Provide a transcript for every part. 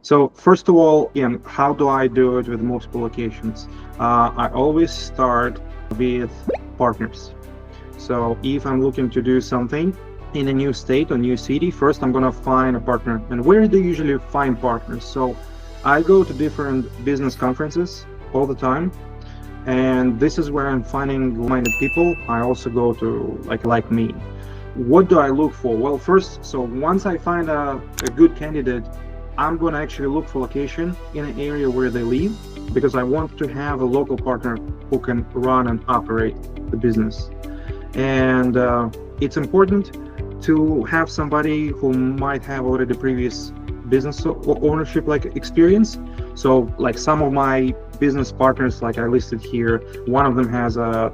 So first of all, again, how do I do it with multiple locations? I always start with partners. So if I'm looking to do something in a new state or new city, first I'm gonna find a partner. And where do you usually find partners? So I go to different business conferences all the time, and this is where I'm finding like-minded people. I also go to like me. What do I look for? Well, first, so once I find a good candidate, I'm going to actually look for location in an area where they live, because I want to have a local partner who can run and operate the business. And it's important to have somebody who might have already previous business ownership experience. So like some of my business partners, like I listed here, one of them has a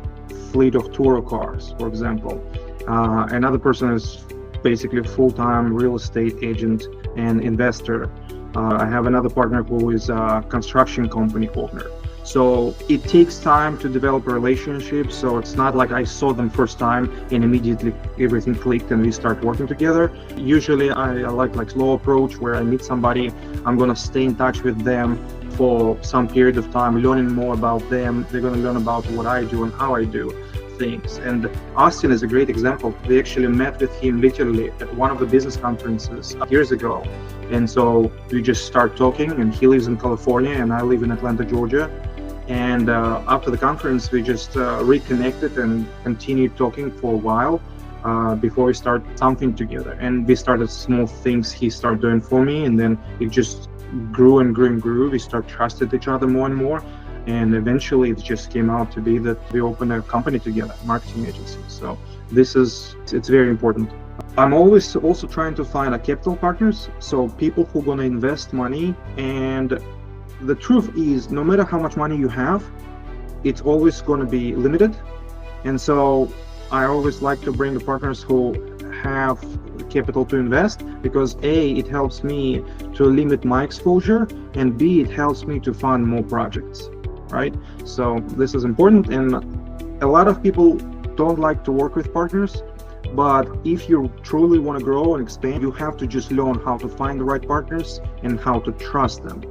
fleet of tour cars, for example. Another person is basically a full-time real estate agent and investor. I have another partner who is a construction company owner. So it takes time to develop a relationship. So it's not like I saw them first time and immediately everything clicked and we start working together. Usually I like slow approach, where I meet somebody, I'm gonna stay in touch with them for some period of time, learning more about them. They're gonna learn about what I do and how I do things. And Austin is a great example. We actually met with him literally at one of the business conferences years ago. And so we just start talking, and he lives in California and I live in Atlanta, Georgia. And after the conference, we just reconnected and continued talking for a while before we start something together. And we started small things he started doing for me, and then it just grew and grew and grew. We start trusted each other more and more. And eventually it just came out to be that we opened a company together, marketing agency. So it's very important. I'm always also trying to find capital partners, so people who are going to invest money. And the truth is, no matter how much money you have, it's always going to be limited. And so I always like to bring the partners who have capital to invest, because A, it helps me to limit my exposure, and B, it helps me to fund more projects, right? So this is important. And a lot of people don't like to work with partners, but if you truly want to grow and expand, you have to just learn how to find the right partners and how to trust them.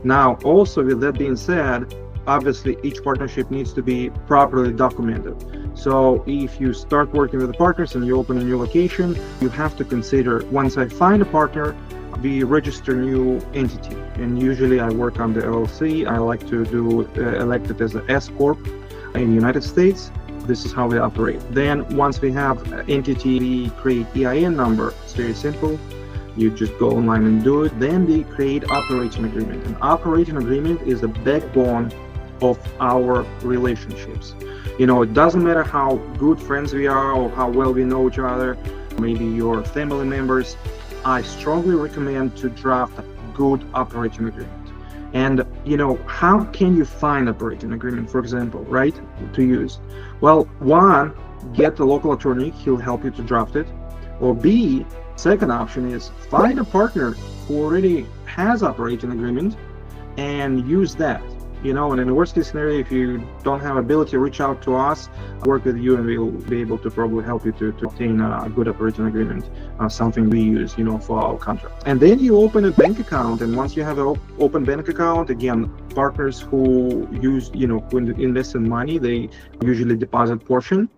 Now, also with that being said, obviously each partnership needs to be properly documented. So if you start working with the partners and you open a new location, you have to consider, once I find a partner, we register new entity. And usually I work on the LLC. I like to do elected as an S Corp in the United States. This is how we operate. Then once we have an entity, we create EIN number. It's very simple. You just go online and do it. Then they create operating agreement. An operating agreement is the backbone of our relationships. It doesn't matter how good friends we are or how well we know each other, maybe your family members. I strongly recommend to draft a good operating agreement. And how can you find operating agreement, for example, right, to use? Well, one, get a local attorney. He'll help you to draft it. Or B, second option is find a partner who already has operating agreement and use that. And in the worst case scenario, if you don't have ability, reach out to us, work with you, and we'll be able to probably help you to obtain a good operating agreement, something we use, for our contract. And then you open a bank account. And once you have an open bank account, again, partners who use, who invest in money, they usually deposit portion.